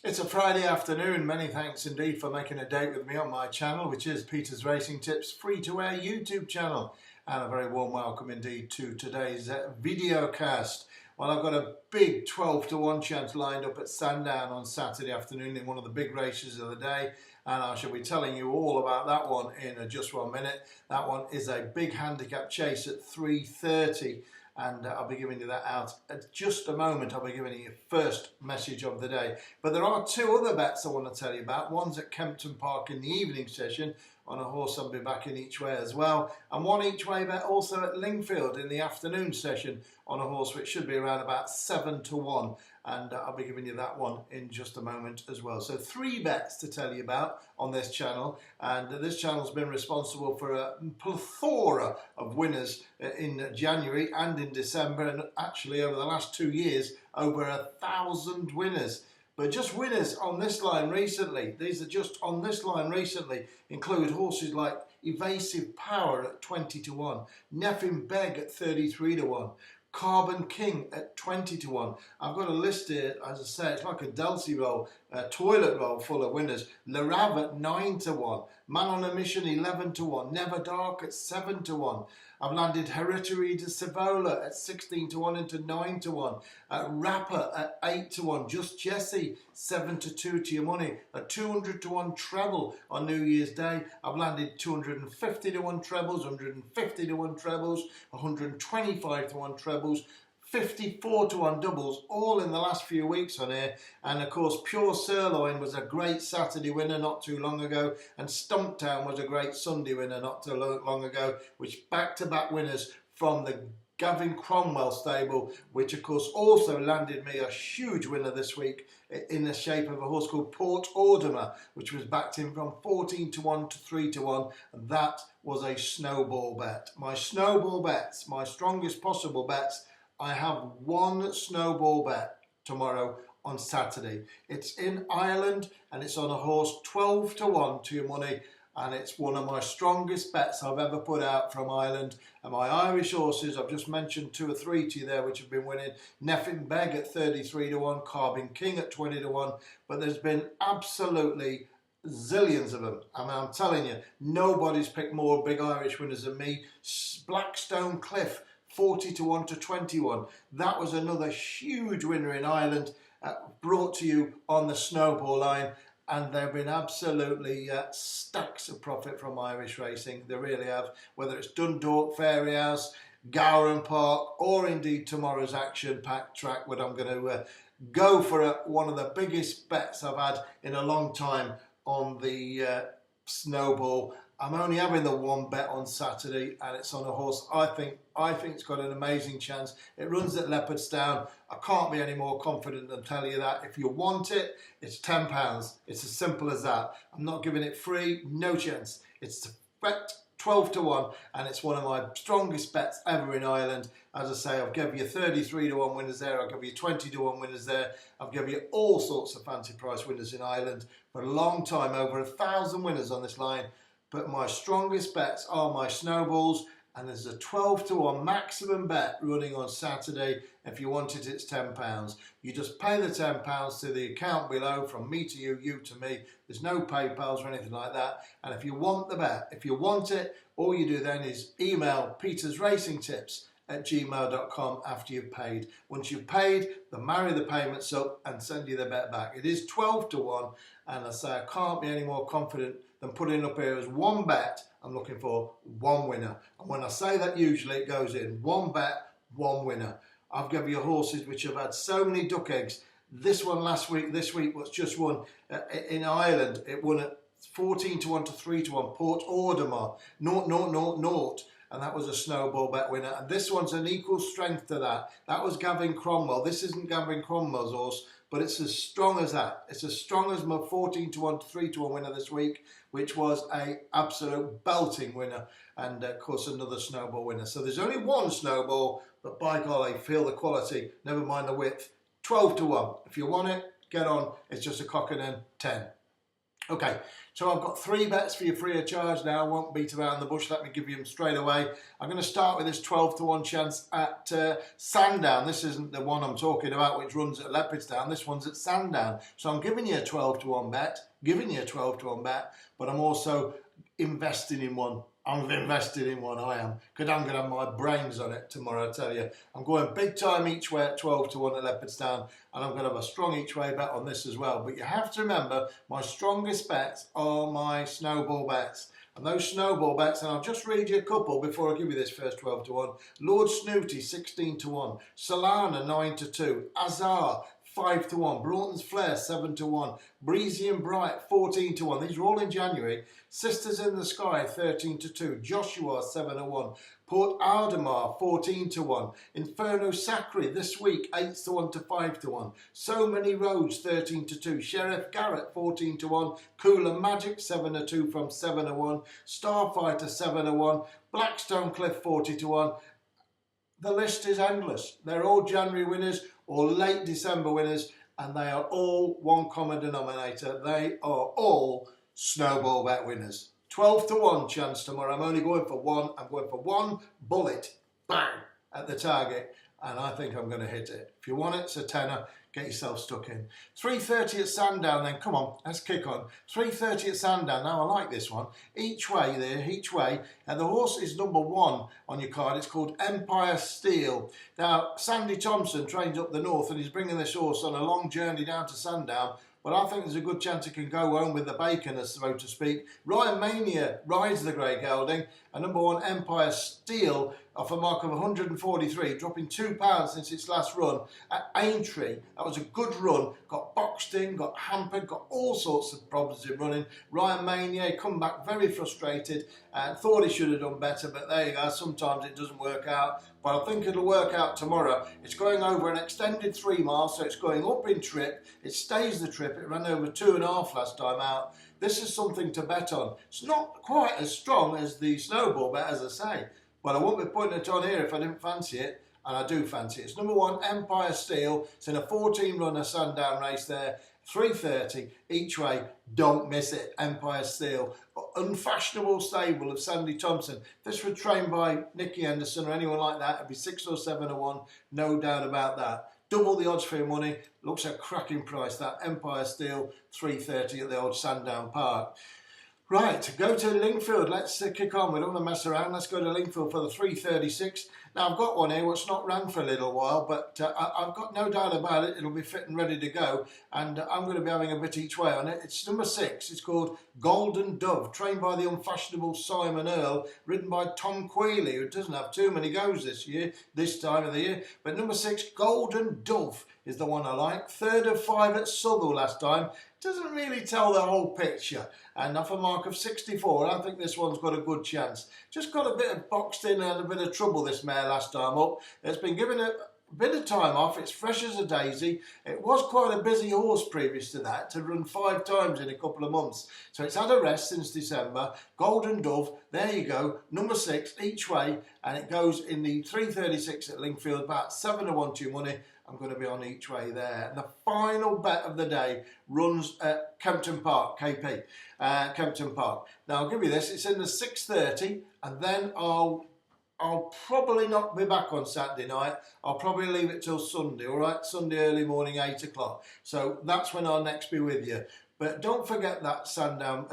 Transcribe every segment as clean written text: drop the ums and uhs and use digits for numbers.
It's a Friday afternoon. Many thanks indeed for making a date with me on my channel, which is Peter's Racing Tips free-to-air YouTube channel. And a very warm welcome indeed to today's video cast. Well, I've got a big 12-to-1 chance lined up at Sandown on Saturday afternoon in one of the big races of the day. And I shall be telling you all about that one in just 1 minute. That one is a big handicap chase at 3:30. And I'll be giving you that out at just a moment. I'll be giving you your first message of the day. But there are two other bets I want to tell you about. One's at Kempton Park in the evening session on a horse I'll be backing each way as well. And one each way bet also at Lingfield in the afternoon session on a horse which should be around about 7-to-1. And I'll be giving you that one in just a moment as well. So 3 bets to tell you about on this channel. And this channel's been responsible for a plethora of winners in January and in December. And actually over the last 2 years, over 1,000 winners. But just winners on this line recently, these are just on this line recently, include horses like Evasive Power at 20-1, Neffin Beg at 33-1, Carbon King at 20-1. I've got a list here, as I say, it's like a Delsey roll, a toilet roll full of winners. Le Rav at 9-1, Man on a Mission 11-1, Never Dark at 7-1. I've landed Hereditary de Savola at 16-1 into 9-1. Rapper at 8-1. Just Jesse 7-2 to your money. A 200-1 treble on New Year's Day. I've landed 250-1 trebles, 150-1 trebles, 125-1 trebles, 54-1 doubles, all in the last few weeks on here. And of course, Pure Sirloin was a great Saturday winner not too long ago, and Stumptown was a great Sunday winner not too long ago, which back-to-back winners from the Gavin Cromwell stable, which of course also landed me a huge winner this week in the shape of a horse called Port Ordemer, which was backed in from 14-1 to 3-1, and that was a snowball bet. My snowball bets, my strongest possible bets, I have one snowball bet tomorrow on Saturday. It's in Ireland and it's on a horse 12-1 to your money, and it's one of my strongest bets I've ever put out from Ireland. And my Irish horses, I've just mentioned 2 or 3 to you there which have been winning. Neffin Beg at 33-1, Carbon King at 20-1, but there's been absolutely zillions of them. I mean, I'm telling you, nobody's picked more big Irish winners than me. Blackstone Cliff 40-1 to 21. That was another huge winner in Ireland, brought to you on the snowball line. And there have been absolutely stacks of profit from Irish racing. They really have. Whether it's Dundalk, Fairyhouse, Gowran Park, or indeed tomorrow's action-packed track, where I'm going to go for one of the biggest bets I've had in a long time on the snowball. I'm only having the one bet on Saturday, and it's on a horse I think it's got an amazing chance. It runs at Leopardstown. I can't be any more confident than tell you that. If you want it, it's £10. It's as simple as that. I'm not giving it free, no chance. It's a bet 12-1, and it's one of my strongest bets ever in Ireland. As I say, I've given you 33-1 winners there. I've given you 20-1 winners there. I've given you all sorts of fancy price winners in Ireland for a long time, over 1,000 winners on this line. But my strongest bets are my snowballs, and there's a 12-1 maximum bet running on Saturday. If you want it, it's £10. You just pay the £10 to the account below, from me to you, you to me. There's no PayPals or anything like that. And if you want the bet, if you want it, all you do then is email petersracingtips@gmail.com after you've paid. Once you've paid, they'll marry the payments up and send you the bet back. It is 12-1, and I say I can't be any more confident than putting up here as one bet. I'm looking for one winner. And when I say that, usually it goes in one bet, one winner. I've given you horses which have had so many duck eggs. This one last week, this week was just won in Ireland. It won at 14-1 to 3-1, Port Ordemer, 0-0-0-0. And that was a snowball bet winner. And this one's an equal strength to that. That was Gavin Cromwell. This isn't Gavin Cromwell's horse, but it's as strong as that. It's as strong as my 14-1 to 3-1 winner this week, which was a absolute belting winner. And of course, another snowball winner. So there's only one snowball, but by golly, feel the quality, never mind the width. 12-1. If you want it, get on. It's just a cock and hen 10. Okay, so I've got 3 bets for you free of charge now. I won't beat around the bush. Let me give you them straight away. I'm going to start with this 12 to 1 chance at Sandown. This isn't the one I'm talking about, which runs at Leopardstown. This one's at Sandown. So I'm giving you a 12 to 1 bet, but I'm also investing in one. I'm invested in one, I am, because I'm going to have my brains on it tomorrow, I tell you. I'm going big time each way at 12 to 1 at Leopardstown, and I'm going to have a strong each way bet on this as well. But you have to remember, my strongest bets are my snowball bets. And those snowball bets, and I'll just read you a couple before I give you this first 12 to 1. Lord Snooty, 16 to 1. Solana, 9 to 2. Azar, 5 to 1. Broughton's Flair, 7 to 1. Breezy and Bright, 14 to 1. These are all in January. Sisters in the Sky, 13 to 2. Joshua, 7 to 1. Port Aldemar, 14 to 1. Inferno Sacri, this week, 8 to 1 to 5 to 1. So Many Roads, 13 to 2. Sheriff Garrett, 14 to 1. Cooler Magic, 7 to 2 from 7 to 1. Starfighter, 7 to 1. Blackstone Cliff, 40 to 1. The list is endless. They're all January winners or late December winners, and they are all one common denominator. They are all snowball bet winners. 12 to 1 chance tomorrow. I'm only going for one. I'm going for one bullet, bang, at the target, and I think I'm going to hit it. If you want it, it's a tenner. Get yourself stuck in. 3:30 at Sandown then. Come on, let's kick on. 3:30 at Sandown. Now, I like this one. Each way there, each way. And the horse is number 1 on your card. It's called Empire Steel. Now, Sandy Thompson trains up the north and he's bringing this horse on a long journey down to Sandown. But I think there's a good chance he can go home with the bacon, so to speak. Ryan Mania rides the grey gelding, and number 1 Empire Steel off a mark of 143, dropping £2 since its last run at Aintree. That was a good run. Got boxed in, got hampered, got all sorts of problems in running. Ryan Mania come back very frustrated and thought he should have done better, but there you go. Sometimes it doesn't work out. But I think it'll work out tomorrow. It's going over an extended 3 miles, so it's going up in trip. It stays the trip. It ran over 2.5 last time out. This is something to bet on. It's not quite as strong as the snowball bet, as I say, but I won't be putting it on here if I didn't fancy it, and I do fancy it. It's number 1 Empire Steel. It's in a 14-runner Sandown race there. 3:30 each way. Don't miss it. Empire Steel. Unfashionable stable of Sandy Thompson. This would train by Nicky Henderson or anyone like that. It'd be 6 or 7 to 1. No doubt about that. Double the odds for your money. Looks a cracking price, that Empire Steel. 3:30 at the old Sandown Park. Right, go to Lingfield. Let's kick on. We don't want to mess around. Let's go to Lingfield for the 3:36. Now, I've got one here which not ran for a little while, but I've got no doubt about it. It'll be fit and ready to go, and I'm going to be having a bit each way on it. It's number 6. It's called Golden Dove, trained by the unfashionable Simon Earl, ridden by Tom Quealy, who doesn't have too many goes this time of the year. But number 6, Golden Dove, is the one I like. 3rd of 5 at Southall last time. Doesn't really tell the whole picture. And off a mark of 64, I think this one's got a good chance. Just got a bit of boxed in and a bit of trouble, this mare, last time up. It's been given a bit of time off. It's fresh as a daisy. It was quite a busy horse previous to that, to run 5 times in a couple of months. So it's had a rest since December. Golden Dove, there you go, number 6 each way, and it goes in the 3:36 at Lingfield, about 7 to 1 to your money. I'm going to be on each way there. And the final bet of the day runs at Kempton Park, KP, Kempton Park. Now, I'll give you this. It's in the 6:30, and then I'll probably not be back on Saturday night. I'll probably leave it till Sunday, all right? Sunday early morning, 8 o'clock. So that's when I'll next be with you. But don't forget that Sandown,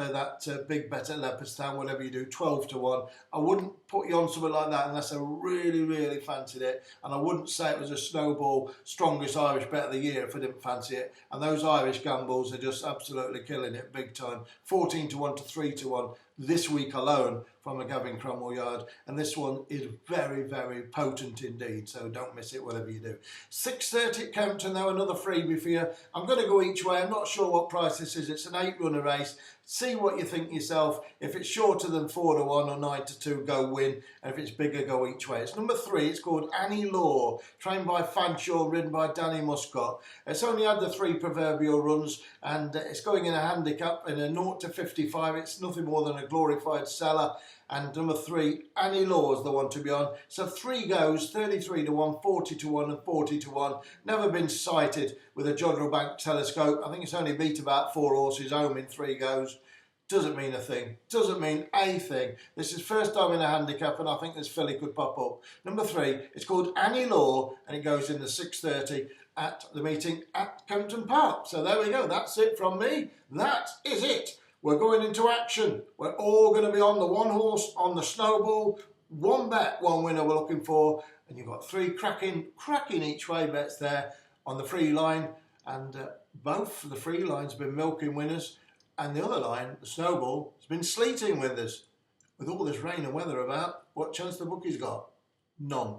big bet at Leopardstown, whatever you do, 12 to 1. I wouldn't put you on something like that unless I really, really fancied it. And I wouldn't say it was a snowball strongest Irish bet of the year if I didn't fancy it. And those Irish gambles are just absolutely killing it big time. 14 to 1 to 3 to 1 this week alone from a Gavin Cromwell yard, and this one is very, very potent indeed, so don't miss it whatever you do. 6:30 at Kempton, though, another freebie for you. I'm going to go each way. I'm not sure what price this is. It's an 8-runner race. See what you think yourself. If it's shorter than 4 to 1 or 9 to 2, go win. And if it's bigger, go each way. It's number 3. It's called Annie Law, trained by Fanshawe, ridden by Danny Muscott. It's only had the 3 proverbial runs, and it's going in a handicap in a 0 to 55. It's nothing more than a glorified seller. And number 3, Annie Law is the one to be on. So 3 goes, 33 to 1, 40 to 1 and 40 to 1. Never been sighted with a Jodrell Bank telescope. I think it's only beat about 4 horses home in 3 goes. Doesn't mean a thing. Doesn't mean a thing. This is first time in a handicap, and I think this filly could pop up. Number 3, it's called Annie Law, and it goes in the 6:30 at the meeting at Kempton Park. So there we go. That's it from me. That is it. We're going into action. We're all going to be on the one horse, on the snowball. One bet, one winner we're looking for. And you've got 3 cracking each way bets there on the free line. And both the free lines have been milking winners. And the other line, the snowball, has been sleeting winners. With all this rain and weather about, what chance the bookies got? None.